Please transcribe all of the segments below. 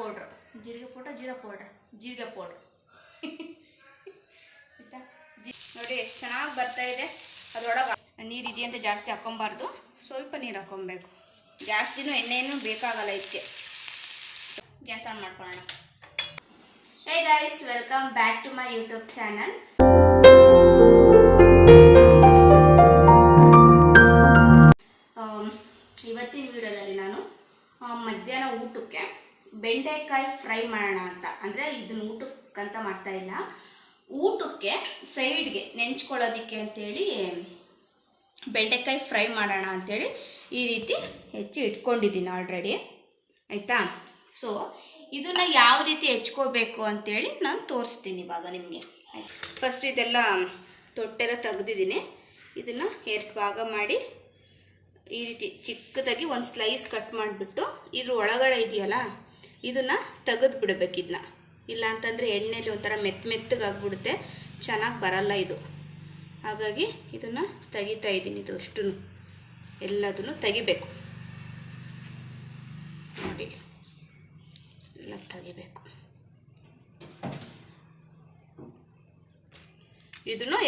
Powder, ಜೀರಿಗೆ powder, jeera powder, ಜೀರಿಗೆ powder ಆಯಿತಾ. ನೋಡಿ ಎಷ್ಟು ಚೆನ್ನಾಗಿ ಬರ್ತಾ ಇದೆ. ಅದರೊಳಗೆ ನೀರು ಇದೆಯಂತ ಜಾಸ್ತಿ ಹಾಕ್ಕೊಬಾರ್ದು, ಸ್ವಲ್ಪ ನೀರು ಹಾಕ್ಕೊಬೇಕು. ಜಾಸ್ತಿನೂ ಎಣ್ಣೆನೂ ಬೇಕಾಗಲ್ಲ ಇದಕ್ಕೆ. ಗ್ಯಾಸ್ ಆನ್ ಮಾಡ್ಕೊಳ್ಳೋಣ. Hey guys, welcome back to my YouTube channel. ಇವತ್ತಿನ ವಿಡಿಯೋದಲ್ಲಿ ನಾನು ಮಧ್ಯಾಹ್ನ ಊಟಕ್ಕೆ ಬೆಂಡೆಕಾಯಿ ಫ್ರೈ ಮಾಡೋಣ ಅಂತ, ಅಂದರೆ ಇದನ್ನು ಊಟಕ್ಕಂತ ಮಾಡ್ತಾ ಇಲ್ಲ, ಊಟಕ್ಕೆ ಸೈಡ್ಗೆ ನೆಂಚ್ಕೊಳ್ಳೋದಕ್ಕೆ ಅಂತೇಳಿ ಬೆಂಡೆಕಾಯಿ ಫ್ರೈ ಮಾಡೋಣ ಅಂಥೇಳಿ ಈ ರೀತಿ ಹೆಚ್ಚಿ ಇಟ್ಕೊಂಡಿದ್ದೀನಿ ಆಲ್ರೆಡಿ, ಆಯಿತಾ. ಸೊ ಇದನ್ನು ಯಾವ ರೀತಿ ಹೆಚ್ಕೋಬೇಕು ಅಂಥೇಳಿ ನಾನು ತೋರಿಸ್ತೀನಿ ಇವಾಗ ನಿಮಗೆ. ಫಸ್ಟ್ ಇದೆಲ್ಲ ತೊಟ್ಟೆಲ್ಲ ತೆಗ್ದಿದ್ದೀನಿ. ಇದನ್ನು 2 ಭಾಗ ಮಾಡಿ ಈ ರೀತಿ ಚಿಕ್ಕದಾಗಿ ಒಂದು ಸ್ಲೈಸ್ ಕಟ್ ಮಾಡಿಬಿಟ್ಟು ಇದ್ರ ಒಳಗಡೆ ಇದೆಯಲ್ಲ ಇದನ್ನು ತೆಗೆದು ಬಿಡಬೇಕು. ಇದನ್ನ ಇಲ್ಲ ಅಂತಂದರೆ ಎಣ್ಣೆಲಿ ಒಂಥರ ಮೆತ್ತಗಾಗ್ಬಿಡುತ್ತೆ, ಚೆನ್ನಾಗಿ ಬರಲ್ಲ ಇದು. ಹಾಗಾಗಿ ಇದನ್ನು ತೆಗಿತಾ ಇದ್ದೀನಿ. ಇದು ಅಷ್ಟು ಎಲ್ಲದನ್ನು ತೆಗಿಬೇಕು ನೋಡಿ, ಎಲ್ಲ ತೆಗಿಬೇಕು. ಇದನ್ನು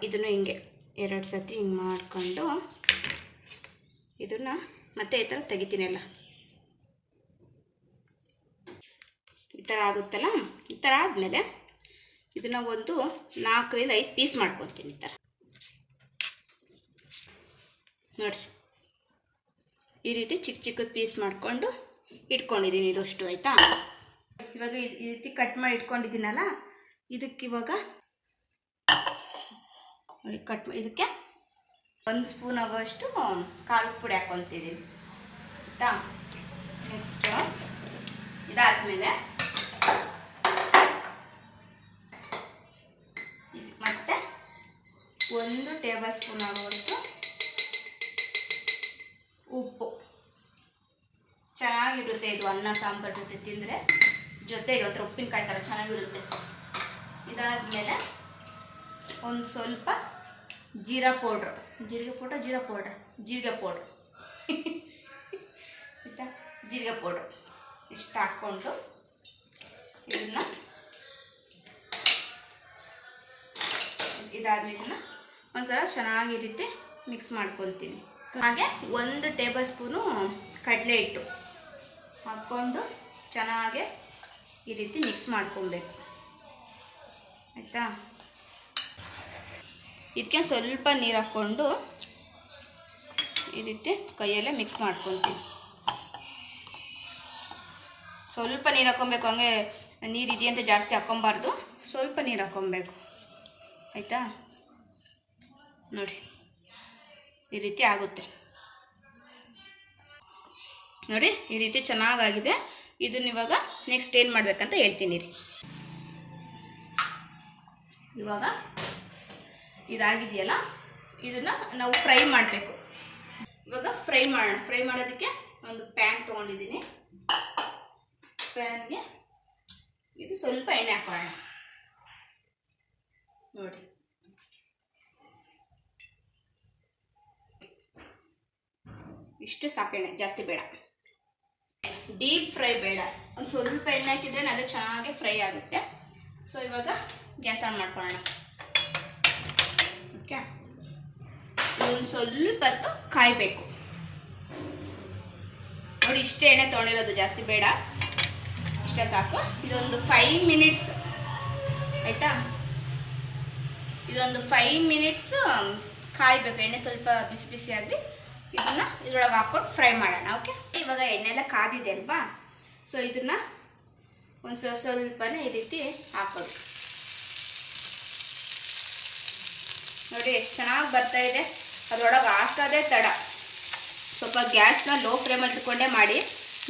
ಇದನ್ನು ಹಿಂಗೆ 2 ಸತಿ ಹಿಂಗೆ ಮಾಡಿಕೊಂಡು ಇದನ್ನು ಮತ್ತೆ ಈ ಥರ ತೆಗಿತೀನಿ. ಎಲ್ಲ ಈ ಥರ ಆಗುತ್ತಲ್ಲ. ಈ ಥರ ಆದಮೇಲೆ ಇದನ್ನು ಒಂದು 4 ರಿಂದ 5 ಪೀಸ್ ಮಾಡ್ಕೊತೀನಿ. ಈ ಥರ ನೋಡಿರಿ, ಈ ರೀತಿ ಚಿಕ್ಕದ ಪೀಸ್ ಮಾಡಿಕೊಂಡು ಇಟ್ಕೊಂಡಿದ್ದೀನಿ. ಇದಷ್ಟು ಆಯಿತಾ. ಇವಾಗ ಈ ರೀತಿ ಕಟ್ ಮಾಡಿ ಇಟ್ಕೊಂಡಿದ್ದೀನಲ್ಲ, ಇದಕ್ಕಿವಾಗ ನೋಡಿ ಇದಕ್ಕೆ 1 ಸ್ಪೂನ್ ಆಗೋಷ್ಟು ಖಾರದ ಪುಡಿ ಹಾಕ್ಕೊತಿದ್ದೀನಿ, ಆಯಿತಾ. ನೆಕ್ಸ್ಟು ಇದಾದಮೇಲೆ ಮತ್ತೆ 1 ಟೇಬಲ್ ಸ್ಪೂನ್ ಆಗುವಷ್ಟು ಉಪ್ಪು. ಚೆನ್ನಾಗಿರುತ್ತೆ ಇದು ಅನ್ನ ಸಾಂಬಾರು ಜೊತೆ ತಿಂದರೆ, ಜೊತೆಗೆ ಒಂಥರ ಉಪ್ಪಿನಕಾಯಿ ಥರ ಚೆನ್ನಾಗಿರುತ್ತೆ. ಇದಾದಮೇಲೆ ಒಂದು ಸ್ವಲ್ಪ ಜೀರಿಗೆ ಪೌಡ್ರ್, ಜೀರಿಗೆ ಪೌಡ್ರ್ ಆಯಿತಾ, ಜೀರಿಗೆ ಪೌಡ್ರ್ ಇಷ್ಟು ಹಾಕ್ಕೊಂಡು ಇದನ್ನು ಇದನ್ನು ಒಂದ್ಸಲ ಚೆನ್ನಾಗಿ ಈ ರೀತಿ ಮಿಕ್ಸ್ ಮಾಡ್ಕೊತೀನಿ. ಹಾಗೆ 1 ಟೇಬಲ್ ಸ್ಪೂನು ಕಡಲೆ ಹಿಟ್ಟು ಹಾಕ್ಕೊಂಡು ಚೆನ್ನಾಗೆ ಈ ರೀತಿ ಮಿಕ್ಸ್ ಮಾಡ್ಕೊಬೇಕು, ಆಯಿತಾ. ಇದಕ್ಕೆ ಸ್ವಲ್ಪ ನೀರು ಹಾಕ್ಕೊಂಡು ಈ ರೀತಿ ಕೈಯಲ್ಲೇ ಮಿಕ್ಸ್ ಮಾಡ್ಕೊತೀನಿ. ಸ್ವಲ್ಪ ನೀರು ಹಾಕ್ಕೊಬೇಕು, ಹಂಗೆ ನೀರು ಇದೆಯಂತ ಜಾಸ್ತಿ ಹಾಕ್ಕೊಬಾರ್ದು, ಸ್ವಲ್ಪ ನೀರು ಹಾಕ್ಕೊಬೇಕು, ಆಯಿತಾ. ನೋಡಿ ಈ ರೀತಿ ಆಗುತ್ತೆ ನೋಡಿ, ಈ ರೀತಿ ಚೆನ್ನಾಗಾಗಿದೆ. ಇದನ್ನ ಇವಾಗ ನೆಕ್ಸ್ಟ್ ಏನು ಮಾಡಬೇಕಂತ ಹೇಳ್ತೀನಿ ರೀ. ಇವಾಗ ಇದಾಗಿದೆಯಲ್ಲ, ಇದನ್ನು ನಾವು ಫ್ರೈ ಮಾಡಬೇಕು. ಇವಾಗ ಫ್ರೈ ಮಾಡೋಣ. ಫ್ರೈ ಮಾಡೋದಕ್ಕೆ ಒಂದು ಪ್ಯಾನ್ ತೊಗೊಂಡಿದ್ದೀನಿ. ಪ್ಯಾನ್ಗೆ ಇದು ಸ್ವಲ್ಪ ಎಣ್ಣೆ ಹಾಕೋಣ ನೋಡಿ. ಇಷ್ಟು ಸಾಕೆಣ್ಣೆ, ಜಾಸ್ತಿ ಬೇಡ, ಡೀಪ್ ಫ್ರೈ ಬೇಡ. ಒಂದು ಸ್ವಲ್ಪ ಎಣ್ಣೆ ಹಾಕಿದ್ರೆ ಅದು ಚೆನ್ನಾಗಿ ಫ್ರೈ ಆಗುತ್ತೆ. ಸೊ ಇವಾಗ ಗ್ಯಾಸ್ ಆನ್ ಮಾಡ್ಕೊಳ್ಳೋಣ. ಓಕೆ, ಒಂದು ಸ್ವಲ್ಪ ಹೊತ್ತು ಕಾಯಬೇಕು ನೋಡಿ. ಇಷ್ಟೇ ಎಣ್ಣೆ ತೊಗೊಂಡಿರೋದು, ಜಾಸ್ತಿ ಬೇಡ, ಇಷ್ಟೇ ಸಾಕು. ಇದೊಂದು 5 ಮಿನಿಟ್ಸ್ ಆಯಿತಾ. ಇದೊಂದು 5 ಮಿನಿಟ್ಸ್ ಕಾಯಬೇಕು. ಎಣ್ಣೆ ಸ್ವಲ್ಪ ಬಿಸಿ ಬಿಸಿ ಆಗಲಿ. ಇದನ್ನು ಇದ್ರೊಳಗೆ ಹಾಕ್ಕೊಂಡು ಫ್ರೈ ಮಾಡೋಣ. ಓಕೆ, ಇವಾಗ ಎಣ್ಣೆ ಎಲ್ಲ ಕಾದಿದೆ ಅಲ್ವಾ. ಸೊ ಇದನ್ನು ಒಂದು ಸ್ವಲ್ಪನೇ ಈ ರೀತಿ ಹಾಕೋದು ನೋಡಿ, ಎಷ್ಟು ಚೆನ್ನಾಗಿ ಬರ್ತಾ ಇದೆ. ಅದರೊಳಗೆ ಹಾಕೋದೇ ತಡ. ಸ್ವಲ್ಪ ಗ್ಯಾಸ್ನ ಲೋ ಫ್ಲೇಮಲ್ಲಿ ಇಟ್ಕೊಂಡೇ ಮಾಡಿ,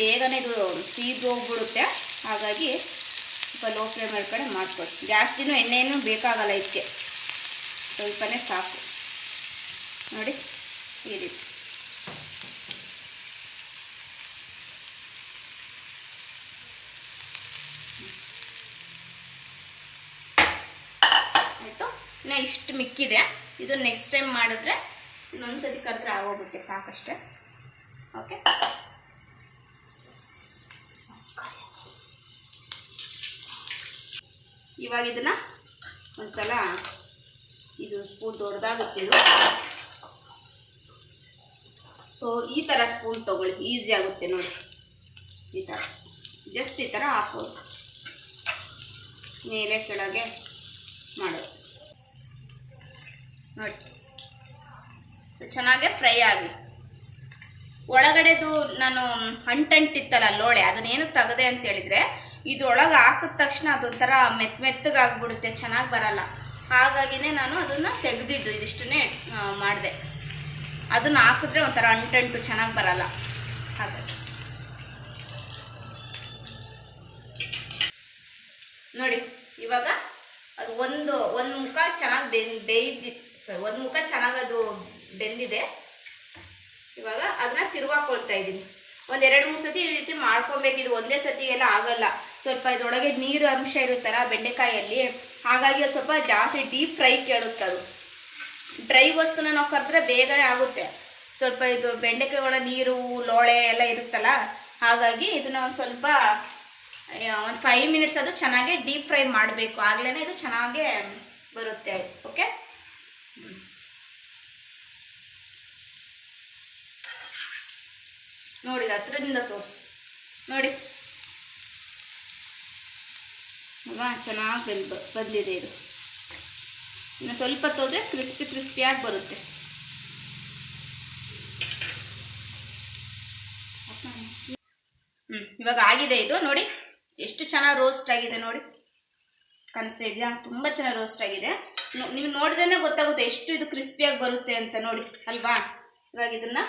ಬೇಗನೆ ಇದು ಸೀದು ಹೋಗ್ಬಿಡುತ್ತೆ. ಹಾಗಾಗಿ ಸ್ವಲ್ಪ ಲೋ ಫ್ಲೇಮಲ್ಲಿ ಕಡೆ ಮಾಡ್ಕೊಳ್ಳಿ. ಜಾಸ್ತಿನೂ ಎಣ್ಣೆನೂ ಬೇಕಾಗಲ್ಲ ಇದಕ್ಕೆ, ಸ್ವಲ್ಪನೇ ಸಾಕು ನೋಡಿ. ಈ ರೀತಿ ಆಯಿತು. ಇನ್ನು ಇಷ್ಟು ಮಿಕ್ಕಿದೆ. ಇದು ನೆಕ್ಸ್ಟ್ ಟೈಮ್ ಮಾಡಿದ್ರೆ ಇನ್ನೊಂದು ಸತಿ ಕರೆದ್ರೆ ಆಗೋಗುತ್ತೆ, ಸಾಕಷ್ಟೇ. ಓಕೆ, ಇವಾಗ ಇದನ್ನು ಒಂದ್ಸಲ ಇದು ಸ್ಪೂನ್ ದೊಡ್ಡದಾಗುತ್ತಿದ್ದು, ಸೊ ಈ ಥರ ಸ್ಪೂನ್ ತೊಗೊಳ್ಳಿ, ಈಸಿ ಆಗುತ್ತೆ ನೋಡಿ. ಈ ಥರ ಜಸ್ಟ್ ಈ ಥರ ಹಾಕೋದು, ಮೇಲೆ ಕೆಳಗೆ ಮಾಡೋದು ನೋಡಿ. ಚೆನ್ನಾಗೆ ಫ್ರೈ ಆಗಲಿ. ಒಳಗಡೆದು ನಾನು ಅಂಟಿತ್ತಲ್ಲ ಲೋಳೆ, ಅದನ್ನೇನು ತೆಗೆದೆ ಅಂತ ಹೇಳಿದರೆ, ಇದು ಒಳಗೆ ಹಾಕಿದ ತಕ್ಷಣ ಅದೊಂಥರ ಮೆತ್ತಗಾಗ್ಬಿಡುತ್ತೆ, ಚೆನ್ನಾಗಿ ಬರಲ್ಲ. ಹಾಗಾಗಿನೇ ನಾನು ಅದನ್ನು ತೆಗೆದಿದ್ದು, ಇದಿಷ್ಟನ್ನೇ ಮಾಡಿದೆ. ಅದನ್ನು ಹಾಕಿದ್ರೆ ಒಂಥರ ಅಂಟು ಚೆನ್ನಾಗಿ ಬರಲ್ಲ. ಹಾಗಾಗಿ ನೋಡಿ ಇವಾಗ ಅದು ಒಂದು ಮುಖ ಚೆನ್ನಾಗಿ ಒಂದು ಮುಖ ಚೆನ್ನಾಗಿ ಅದು ಬೆಂದಿದೆ. ಇವಾಗ ಅದನ್ನ ತಿರುವಾಕೊಳ್ತಾ ಇದ್ದೀನಿ. ಒಂದು 2-3 ಸತಿ ಈ ರೀತಿ ಮಾಡ್ಕೊಬೇಕು. ಇದು ಒಂದೇ ಸತಿಗೆಲ್ಲ ಆಗಲ್ಲ, ಸ್ವಲ್ಪ ಇದರೊಳಗೆ ನೀರು ಅಂಶ ಇರುತ್ತಲ್ಲ ಬೆಂಡೆಕಾಯಲ್ಲಿ, ಹಾಗಾಗಿ ಅದು ಸ್ವಲ್ಪ ಜಾಸ್ತಿ ಡೀಪ್ ಫ್ರೈ ಕೇಳುತ್ತೆ. ಅದು ಡ್ರೈ ವಸ್ತುನ ನಾವು ಕರೆದ್ರೆ ಬೇಗನೆ ಆಗುತ್ತೆ. ಸ್ವಲ್ಪ ಇದು ಬೆಂಡೆಕಾಯಿ ಒಳಗೆ ನೀರು ಲೋಳೆ ಎಲ್ಲ ಇರುತ್ತಲ್ಲ, ಹಾಗಾಗಿ ಇದನ್ನ ಒಂದು ಸ್ವಲ್ಪ ಒಂದು 5 ಮಿನಿಟ್ಸ್ ಅದು ಚೆನ್ನಾಗಿ ಡೀಪ್ ಫ್ರೈ ಮಾಡಬೇಕು, ಆಗಲೇ ಇದು ಚೆನ್ನಾಗೇ ಬರುತ್ತೆ. ಓಕೆ, ನೋಡಿ ಹತ್ರದಿಂದ ತೋರಿಸು ನೋಡಿ ಅಲ್ವಾ, ಚೆನ್ನಾಗಿ ಬಂದಿದೆ. ಇದು ಇನ್ನು ಸ್ವಲ್ಪ ತೋದ್ರೆ ಕ್ರಿಸ್ಪಿಯಾಗಿ ಬರುತ್ತೆ. ಇವಾಗ ಆಗಿದೆ ಇದು ನೋಡಿ, ಎಷ್ಟು ಚೆನ್ನಾಗಿ ರೋಸ್ಟ್ ಆಗಿದೆ ನೋಡಿ, ಕಾಣಿಸ್ತಾ ಇದೆಯಾ? ತುಂಬ ಚೆನ್ನಾಗಿ ರೋಸ್ಟ್ ಆಗಿದೆ. ನೀವು ನೋಡಿದ್ರೇ ಗೊತ್ತಾಗುತ್ತೆ ಎಷ್ಟು ಇದು ಕ್ರಿಸ್ಪಿಯಾಗಿ ಬರುತ್ತೆ ಅಂತ ನೋಡಿ ಅಲ್ವಾ. ಇವಾಗ ಇದನ್ನು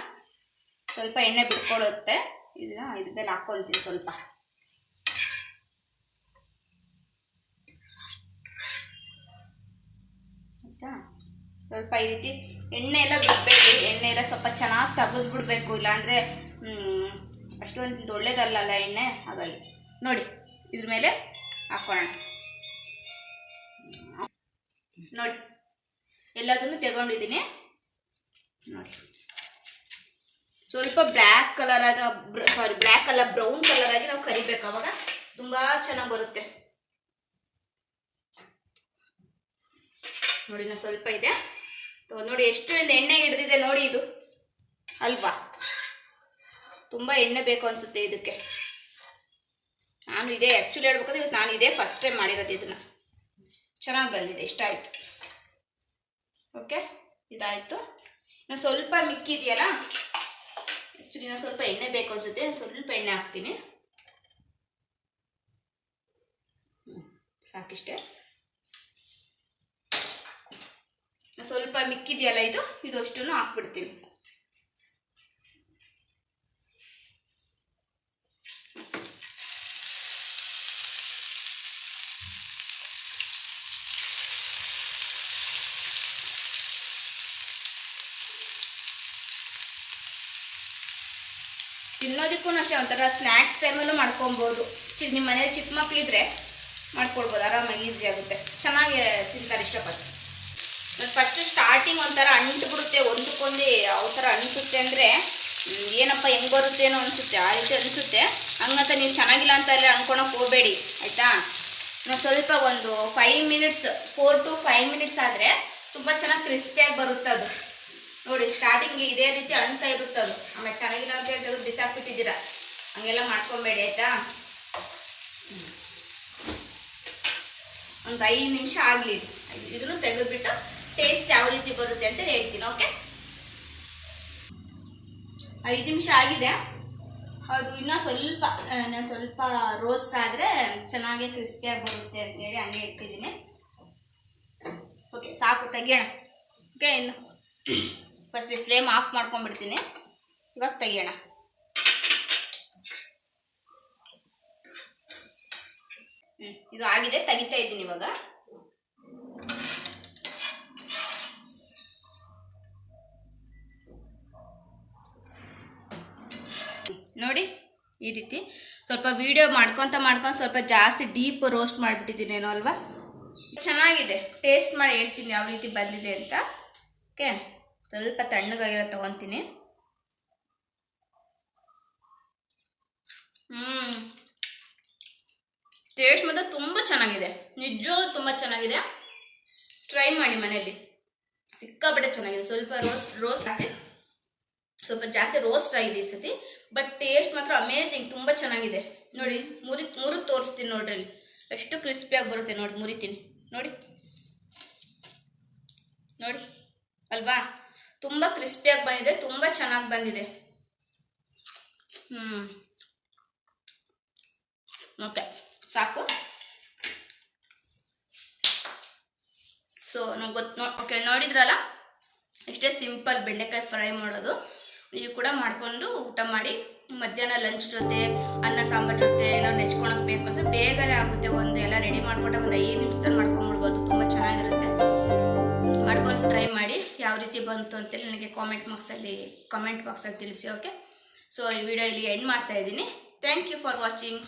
ಸ್ವಲ್ಪ ಎಣ್ಣೆ ಬಿಟ್ಕೊಳ್ಳುತ್ತೆ, ಇದನ್ನ ಇದ್ರ ಮೇಲೆ ಹಾಕ್ಕೊಳ್ತೀವಿ ಸ್ವಲ್ಪ. ಆಯಿತಾ? ಸ್ವಲ್ಪ ಈ ರೀತಿ ಎಣ್ಣೆ ಎಲ್ಲ ಬಿಡಬೇಡಿ, ಎಣ್ಣೆ ಎಲ್ಲ ಸ್ವಲ್ಪ ಚೆನ್ನಾಗಿ ತೆಗೆದು ಬಿಡಬೇಕು, ಇಲ್ಲಾಂದರೆ ಅಷ್ಟೊಂದು ಒಳ್ಳೇದಲ್ಲ ಎಣ್ಣೆ. ಹಾಗಾಗಿ ನೋಡಿ ಇದ್ರ ಮೇಲೆ ಹಾಕೋಣ ನೋಡಿ, ಎಲ್ಲದನ್ನು ತಗೊಂಡಿದ್ದೀನಿ ನೋಡಿ. ಸ್ವಲ್ಪ ಬ್ಲ್ಯಾಕ್ ಕಲರ್ ಬ್ರೌನ್ ಕಲರ್ ಆಗಿ ನಾವು ಕರಿಬೇಕು, ಅವಾಗ ತುಂಬ ಚೆನ್ನಾಗಿ ಬರುತ್ತೆ ನೋಡಿ. ನಾವು ಸ್ವಲ್ಪ ಇದೆ ನೋಡಿ, ಎಷ್ಟು ಎಣ್ಣೆ ಹಿಡಿದಿದೆ ನೋಡಿ ಇದು ಅಲ್ವಾ. ತುಂಬ ಎಣ್ಣೆ ಬೇಕು ಅನಿಸುತ್ತೆ ಇದಕ್ಕೆ. ನಾನು ಇದೇ ಆ್ಯಕ್ಚುಲಿ ಹೇಳ್ಬೇಕಾದ್ರೆ ಇವತ್ತು ನಾನು ಇದೇ ಫಸ್ಟ್ ಟೈಮ್ ಮಾಡಿರೋದು. ಇದನ್ನು ಚೆನ್ನಾಗಿ ಬಂದಿದೆ, ಇಷ್ಟ ಆಯಿತು. ಓಕೆ, ಇದಾಯಿತು. ಇನ್ನು ಸ್ವಲ್ಪ ಮಿಕ್ಕಿದೆಯಲ್ಲ, ಆ್ಯಕ್ಚುಲಿ ನಾನು ಸ್ವಲ್ಪ ಎಣ್ಣೆ ಬೇಕು ಅನಿಸುತ್ತೆ, ಸ್ವಲ್ಪ ಎಣ್ಣೆ ಹಾಕ್ತೀನಿ. ಸಾಕಿಷ್ಟೇ. ಸ್ವಲ್ಪ ಮಿಕ್ಕಿದೆಯಲ್ಲ ಇದು ಅಷ್ಟನ್ನು ಹಾಕ್ಬಿಡ್ತೀನಿ. ತಿನ್ನೋದಕ್ಕೂ ಅಷ್ಟೇ ಒಂಥರ ಸ್ನ್ಯಾಕ್ಸ್ ಟೈಮಲ್ಲೂ ಮಾಡ್ಕೊಬೋದು. ನಿಮ್ಮ ಮನೇಲಿ ಚಿಕ್ಕ ಮಕ್ಕಳಿದ್ರೆ ಮಾಡ್ಕೊಳ್ಬೋದು, ಆರಾಮಾಗಿ ಈಸಿ ಆಗುತ್ತೆ, ಚೆನ್ನಾಗಿ ತಿಂತಾರೆ, ಇಷ್ಟಪಟ್ಟು. ಮತ್ತು ಫಸ್ಟು ಸ್ಟಾರ್ಟಿಂಗ್ ಒಂಥರ ಅಂಟು ಬಿಡುತ್ತೆ, ಒಂದಕ್ಕೊಂದು ಯಾವ ಥರ ಅನಿಸುತ್ತೆ ಅಂದರೆ ಏನಪ್ಪ ಹೆಂಗೆ ಬರುತ್ತೇನೋ ಅನಿಸುತ್ತೆ, ಆ ರೀತಿ ಅನಿಸುತ್ತೆ. ಹಂಗಂತ ನೀವು ಚೆನ್ನಾಗಿಲ್ಲ ಅಂತ ಎಲ್ಲ ಅನ್ಕೊಳಕ್ಕೆ ಹೋಗಬೇಡಿ ಆಯಿತಾ. ನಾವು ಸ್ವಲ್ಪ ಒಂದು 5 ಮಿನಿಟ್ಸ್ 4 to 5 ಮಿನಿಟ್ಸ್ ಆದರೆ ತುಂಬ ಚೆನ್ನಾಗಿ ಕ್ರಿಸ್ಪಿಯಾಗಿ ಬರುತ್ತೆ ಅದು ನೋಡಿ. ಸ್ಟಾರ್ಟಿಂಗ್ ಇದೇ ರೀತಿ ಅಣ್ತಾ ಇರುತ್ತೆ ಅದು, ಆಮೇಲೆ ಚೆನ್ನಾಗಿಲ್ಲ ಅಂತ ಹೇಳಿ ತೆಗೆದು ಬಿಸಾಕ್ಬಿಟ್ಟಿದ್ದೀರಾ, ಹಂಗೆಲ್ಲ ಮಾಡ್ಕೊಬೇಡಿ ಆಯಿತಾ. ಒಂದು 5 ನಿಮಿಷ ಆಗಲಿ, ಇದನ್ನು ತೆಗೆದುಬಿಟ್ಟು ಟೇಸ್ಟ್ ಯಾವ ರೀತಿ ಬರುತ್ತೆ ಅಂತ ಹೇಳ್ತೀನಿ. ಓಕೆ, 5 ನಿಮಿಷ ಆಗಿದೆ. ಅದು ಇನ್ನೂ ಸ್ವಲ್ಪ ರೋಸ್ಟ್ ಆದರೆ ಚೆನ್ನಾಗಿ ಕ್ರಿಸ್ಪಿಯಾಗಿ ಬರುತ್ತೆ ಅಂತೇಳಿ ಹಂಗೆ ಇಟ್ಟಿದ್ದೀನಿ. ಓಕೆ, ಸಾಕು, ತೆಗಿಯೋಣ. ಓಕೆ, ಇನ್ನು ಫಸ್ಟ್ ಫ್ಲೇಮ್ ಆಫ್ ಮಾಡ್ಕೊಂಡ್ಬಿಡ್ತೀನಿ. ಇವಾಗ ತೆಗಿಯೋಣ. ಇದು ಆಗಿದೆ, ತೆಗಿತಾ ಇದ್ದೀನಿ ಇವಾಗ. ನೋಡಿ ಈ ರೀತಿ ಸ್ವಲ್ಪ ವಿಡಿಯೋ ಮಾಡ್ಕೊತ ಸ್ವಲ್ಪ ಜಾಸ್ತಿ ಡೀಪ್ ರೋಸ್ಟ್ ಮಾಡಿಬಿಟ್ಟಿದ್ದೀನೇನೋ ಅಲ್ವಾ. ಚೆನ್ನಾಗಿದೆ, ಟೇಸ್ಟ್ ಮಾಡಿ ಹೇಳ್ತೀನಿ ಯಾವ ರೀತಿ ಬಂದಿದೆ ಅಂತ. ಓಕೆ, ಸ್ವಲ್ಪ ತಣ್ಣಗಾಗಿರೋ ತೊಗೊತೀನಿ. ಟೇಸ್ಟ್ ಮಾತ್ರ ತುಂಬ ಚೆನ್ನಾಗಿದೆ, ನಿಜವಾಗ್ಲೂ ತುಂಬ ಚೆನ್ನಾಗಿದೆ. ಟ್ರೈ ಮಾಡಿ ಮನೆಯಲ್ಲಿ, ಸಿಕ್ಕಾಪಟ್ಟೆ ಚೆನ್ನಾಗಿದೆ. ಸ್ವಲ್ಪ ರೋಸ್ಟ್ ಹಾಕಿ, ಸ್ವಲ್ಪ ಜಾಸ್ತಿ ರೋಸ್ಟ್ ಆಗಿದೆ ಈ ಸತಿ, ಬಟ್ ಟೇಸ್ಟ್ ಮಾತ್ರ ಅಮೇಜಿಂಗ್, ತುಂಬ ಚೆನ್ನಾಗಿದೆ. ನೋಡಿ ಮುರಿ ತೋರಿಸ್ತೀನಿ ನೋಡ್ರಿ, ಅಲ್ಲಿ ಎಷ್ಟು ಕ್ರಿಸ್ಪಿಯಾಗಿ ಬರುತ್ತೆ ನೋಡಿ, ಮುರಿತೀನಿ ನೋಡಿ ನೋಡಿ ಅಲ್ವಾ, ತುಂಬ ಕ್ರಿಸ್ಪಿಯಾಗಿ ಬಂದಿದೆ, ತುಂಬ ಚೆನ್ನಾಗಿ ಬಂದಿದೆ. ಓಕೆ ಸಾಕು. ಸೊ ನಂಗೆ ಓಕೆ, ನೋಡಿದ್ರಲ್ಲ, ಇಷ್ಟೇ ಸಿಂಪಲ್ ಬೆಂಡೆಕಾಯಿ ಫ್ರೈ ಮಾಡೋದು. ನೀವು ಕೂಡ ಮಾಡಿಕೊಂಡು ಊಟ ಮಾಡಿ. ಮಧ್ಯಾಹ್ನ ಲಂಚ್ ಜೊತೆ, ಅನ್ನ ಸಾಂಬಾರು ಜೊತೆ ಏನಾದ್ರು ನೆಚ್ಕೊಳಕ್ಕೆ ಬೇಕು ಅಂದರೆ ಬೇಗನೆ ಆಗುತ್ತೆ. ಎಲ್ಲ ರೆಡಿ ಮಾಡಿಕೊಟ್ರೆ ಒಂದು 5 ನಿಮಿಷದಲ್ಲಿ ಮಾಡ್ಕೊಂಡ್ಬಿಡ್ಬೋದು. ತುಂಬ ಚೆನ್ನಾಗಿರುತ್ತೆ, ಮಾಡ್ಕೊಂಡು ಟ್ರೈ ಮಾಡಿ. ಯಾವ ರೀತಿ ಬಂತು ಅಂತೇಳಿ ನನಗೆ ಕಾಮೆಂಟ್ ಬಾಕ್ಸಲ್ಲಿ ತಿಳಿಸಿ. ಓಕೆ, ಸೊ ಈ ವಿಡಿಯೋ ಇಲ್ಲಿ ಎಂಡ್ ಮಾಡ್ತಾ ಇದ್ದೀನಿ. Thank you for watching.